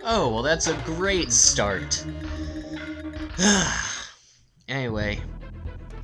Oh, well that's a great start. Anyway,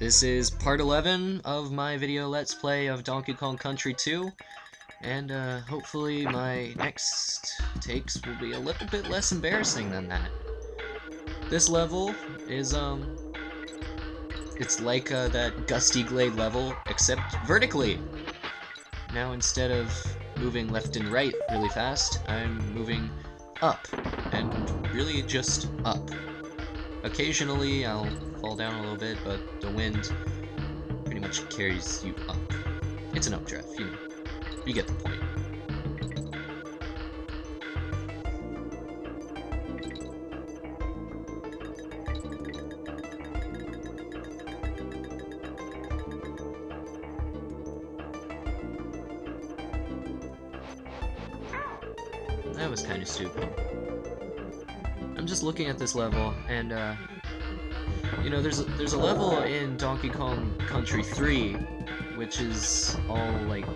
this is part 11 of my video Let's Play of Donkey Kong Country 2, and hopefully my next takes will be a little bit less embarrassing than that. This level is, it's like that Gusty Glade level, except vertically. Now instead of moving left and right really fast, I'm moving up, and really just up. Occasionally I'll fall down a little bit, but the wind pretty much carries you up. It's an updraft, you know. You get the point. That was kind of stupid. I'm just looking at this level, and you know, there's a level in Donkey Kong Country 3, which is all like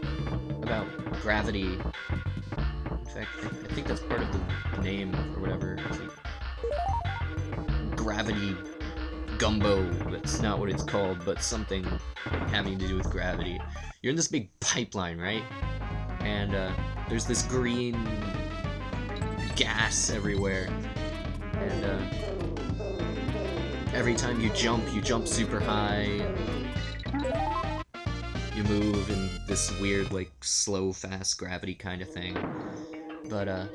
about gravity. In fact, I think that's part of the name or whatever. It's like Gravity Gumbo. That's not what it's called, but something having to do with gravity. You're in this big pipeline, right? And there's this green gas everywhere, and every time you jump super high. You move in this weird, like, slow, fast gravity kind of thing. But I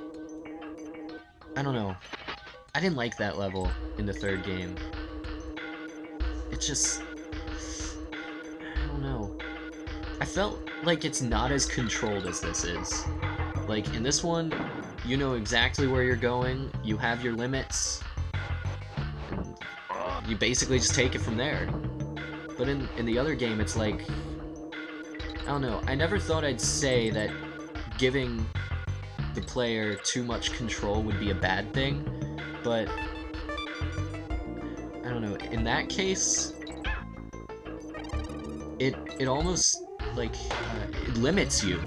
don't know. I didn't like that level in the third game. It just, I don't know. I felt like it's not as controlled as this is. Like, in this one, you know exactly where you're going, you have your limits, and you basically just take it from there. But in the other game, it's like, I don't know, I never thought I'd say that giving the player too much control would be a bad thing, but I don't know, in that case, it almost, like, it limits you.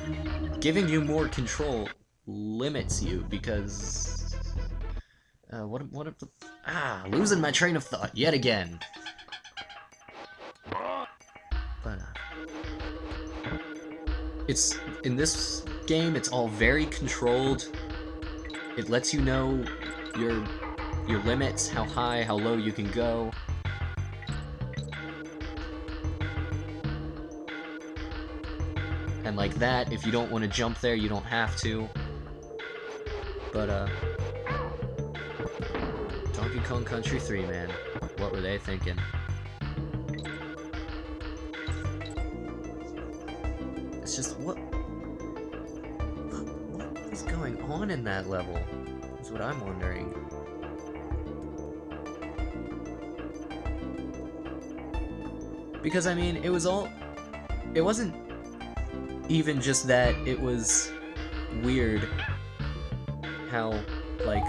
Giving you more control limits you, because losing my train of thought yet again. But it's, in this game, it's all very controlled. It lets you know your limits, how high, how low you can go. And like that, if you don't want to jump there, you don't have to. But, Donkey Kong Country 3, man. What were they thinking? It's just, what is going on in that level? That's what I'm wondering. Because, I mean, it wasn't even just that it was weird how, like,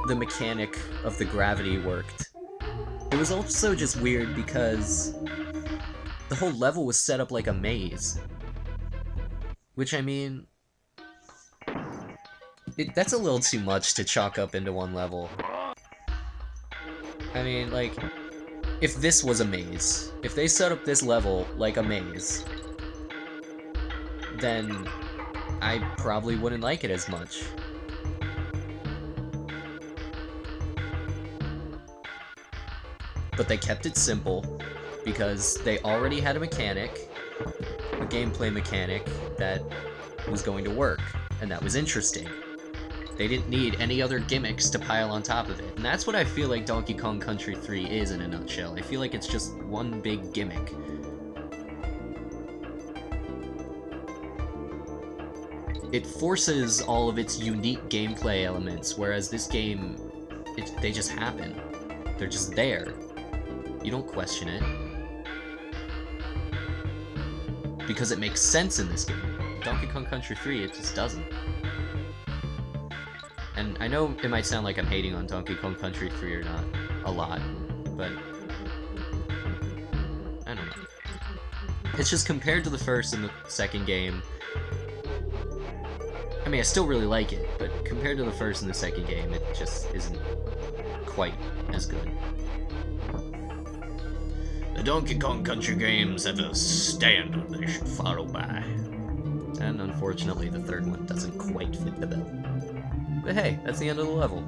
the mechanic of the gravity worked. It was also just weird because the whole level was set up like a maze. Which, I mean, that's a little too much to chalk up into one level. I mean, like, if this was a maze, if they set up this level like a maze, then I probably wouldn't like it as much. But they kept it simple, because they already had a mechanic, a gameplay mechanic, that was going to work, and that was interesting. They didn't need any other gimmicks to pile on top of it, and that's what I feel like Donkey Kong Country 3 is in a nutshell. I feel like it's just one big gimmick. It forces all of its unique gameplay elements, whereas this game, they just happen. They're just there. You don't question it. Because it makes sense in this game. Donkey Kong Country 3, it just doesn't. And I know it might sound like I'm hating on Donkey Kong Country 3 or not, a lot, but I don't know. It's just compared to the first and the second game, I mean, I still really like it, but compared to the first and the second game, it just isn't quite as good. The Donkey Kong Country games have a standard they should follow by. And unfortunately, the third one doesn't quite fit the bill. But hey, that's the end of the level.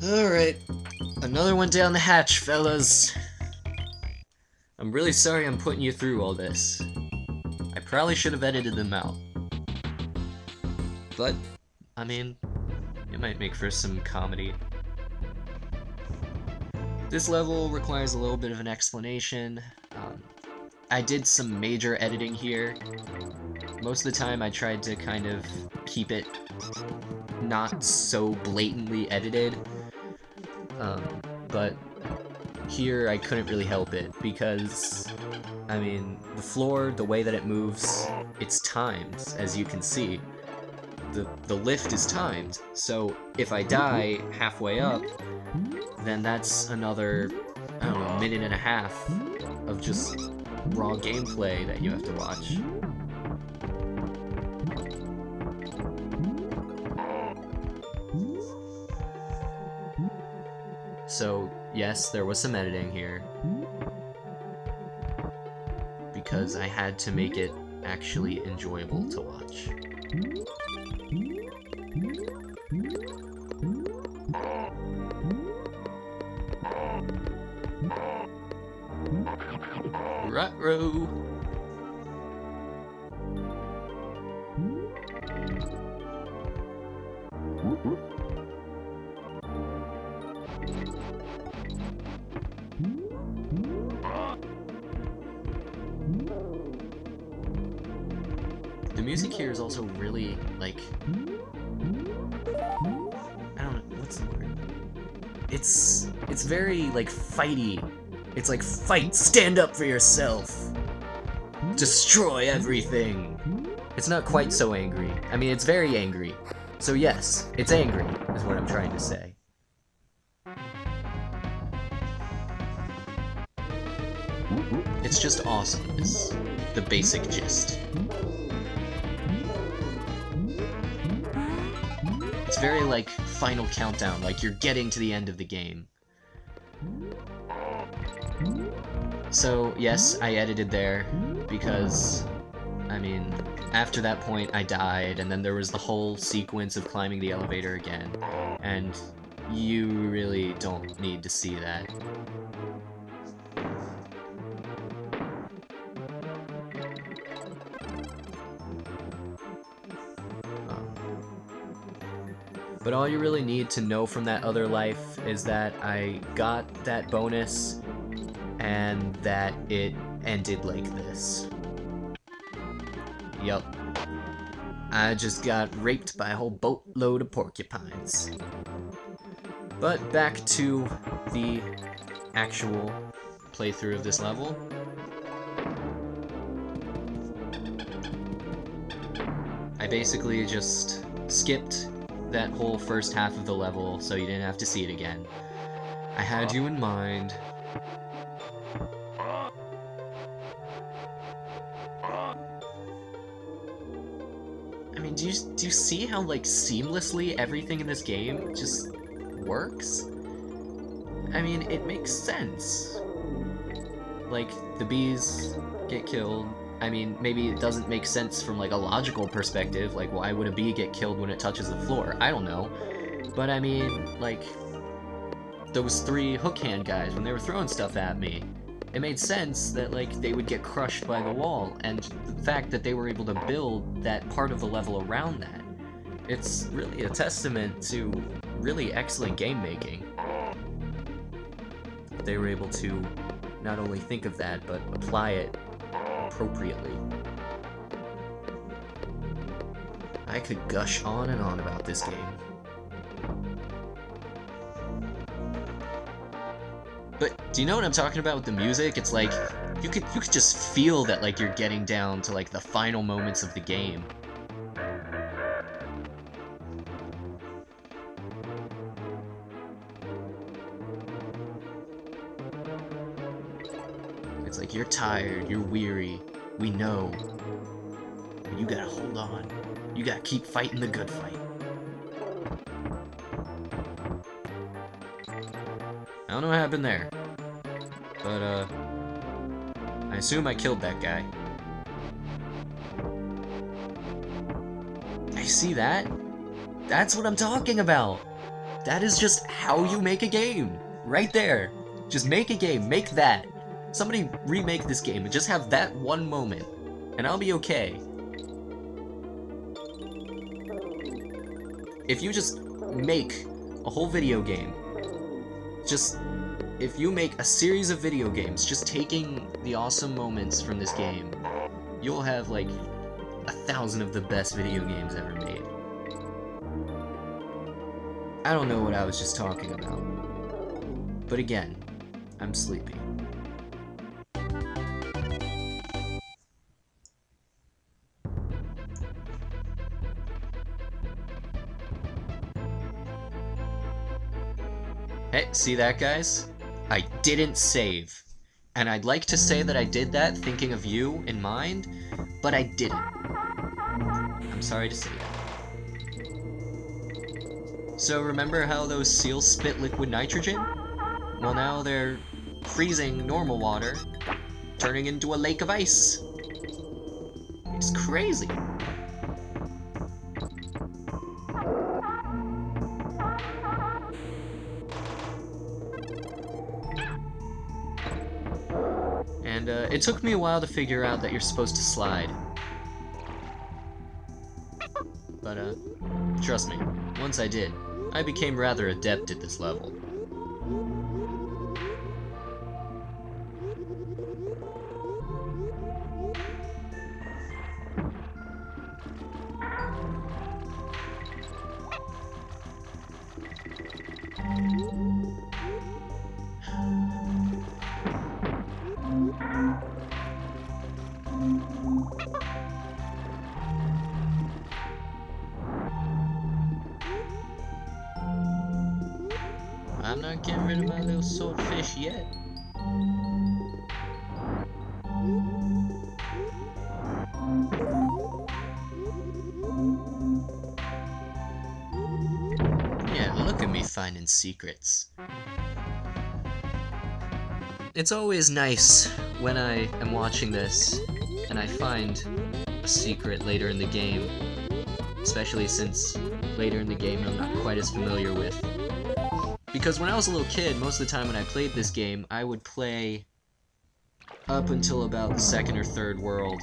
Alright, another one down the hatch, fellas. I'm really sorry I'm putting you through all this. I probably should have edited them out. But, I mean, it might make for some comedy. This level requires a little bit of an explanation. I did some major editing here. Most of the time I tried to kind of keep it not so blatantly edited. But here I couldn't really help it because, I mean, the floor, the way that it moves, it's timed, as you can see. The lift is timed, so if I die halfway up, then that's another, I don't know, minute and a half of just raw gameplay that you have to watch. So, yes, there was some editing here, because I had to make it actually enjoyable to watch. Ruh-roh! The music here is also really, like, I don't know, what's the word? It's very, like, fighty. It's like, fight, stand up for yourself, destroy everything. It's not quite so angry. I mean, it's very angry. So yes, it's angry, is what I'm trying to say. It's just awesome, is the basic gist. It's very, like, Final Countdown, like you're getting to the end of the game. So, yes, I edited there, because, I mean, after that point I died, and then there was the whole sequence of climbing the elevator again, and you really don't need to see that. But all you really need to know from that other life is that I got that bonus, and that it ended like this. Yup. I just got raped by a whole boatload of porcupines. But back to the actual playthrough of this level. I basically just skipped that whole first half of the level so you didn't have to see it again. I had you in mind. I mean, do you see how, like, seamlessly everything in this game just works? I mean, it makes sense. Like, the bees get killed. I mean, maybe it doesn't make sense from, like, a logical perspective, like, why would a bee get killed when it touches the floor? I don't know. But, I mean, like, those three hook hand guys, when they were throwing stuff at me, it made sense that, like, they would get crushed by the wall, and the fact that they were able to build that part of the level around that. It's really a testament to really excellent game making. They were able to not only think of that, but apply it appropriately. I could gush on and on about this game. But do you know what I'm talking about with the music? It's like you could just feel that like you're getting down to like the final moments of the game. It's like you're tired, you're weary, we know. But you gotta hold on. You gotta keep fighting the good fight. I don't know what happened there. But, I assume I killed that guy. I see that? That's what I'm talking about! That is just how you make a game! Right there! Just make a game, make that! Somebody remake this game and just have that one moment, and I'll be okay. If you just make a whole video game, if you make a series of video games just taking the awesome moments from this game, you'll have like 1,000 of the best video games ever made. I don't know what I was just talking about. But again, I'm sleepy. Hey, see that, guys? I didn't save. And I'd like to say that I did that thinking of you in mind, but I didn't. I'm sorry to say that. So remember how those seals spit liquid nitrogen? Well, now they're freezing normal water, turning into a lake of ice. It's crazy. And it took me a while to figure out that you're supposed to slide. But trust me, once I did, I became rather adept at this level. I'm not getting rid of my little swordfish yet. Yeah, look at me finding secrets. It's always nice when I am watching this and I find a secret later in the game, especially since later in the game I'm not quite as familiar with. Because when I was a little kid, most of the time when I played this game, I would play up until about the second or third world,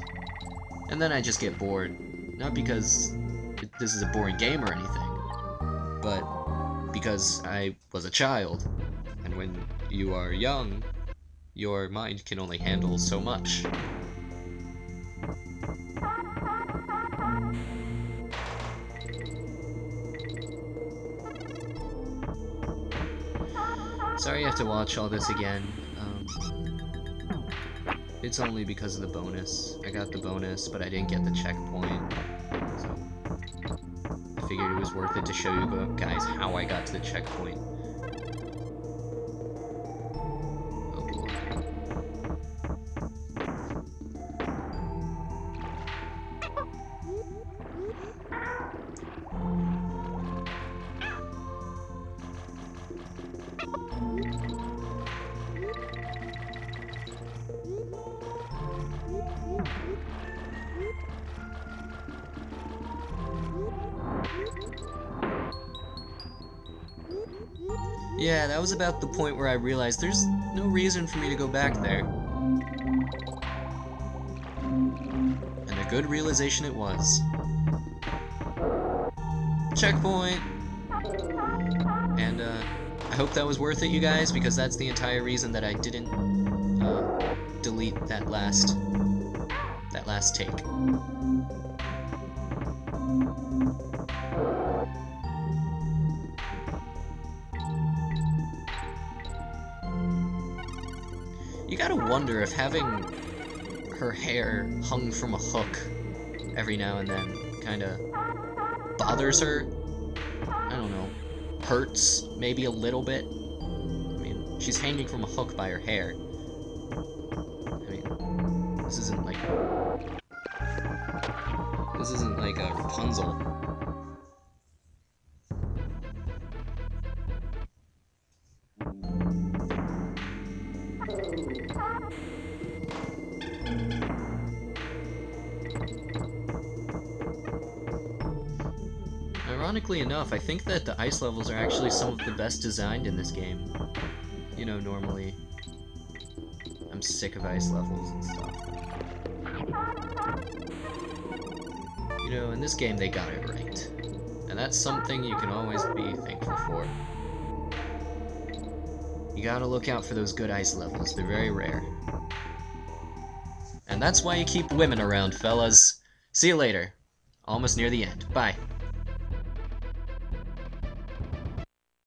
and then I just get bored. Not because this is a boring game or anything, but because I was a child, and when you are young, your mind can only handle so much. Sorry you have to watch all this again. It's only because of the bonus. I got the bonus, but I didn't get the checkpoint. So I figured it was worth it to show you guys how I got to the checkpoint. Oh boy. Yeah, that was about the point where I realized there's no reason for me to go back there. And a good realization it was. Checkpoint! And, I hope that was worth it, you guys, because that's the entire reason that I didn't, delete that last take. You gotta wonder if having her hair hung from a hook every now and then kinda bothers her. I don't know. Hurts, maybe a little bit. I mean, she's hanging from a hook by her hair. I mean, this isn't like a Rapunzel. Ironically enough, I think that the ice levels are actually some of the best designed in this game. You know, normally I'm sick of ice levels and stuff. You know, in this game they got it right. And that's something you can always be thankful for. You gotta look out for those good ice levels, they're very rare. And that's why you keep women around, fellas. See you later. Almost near the end. Bye.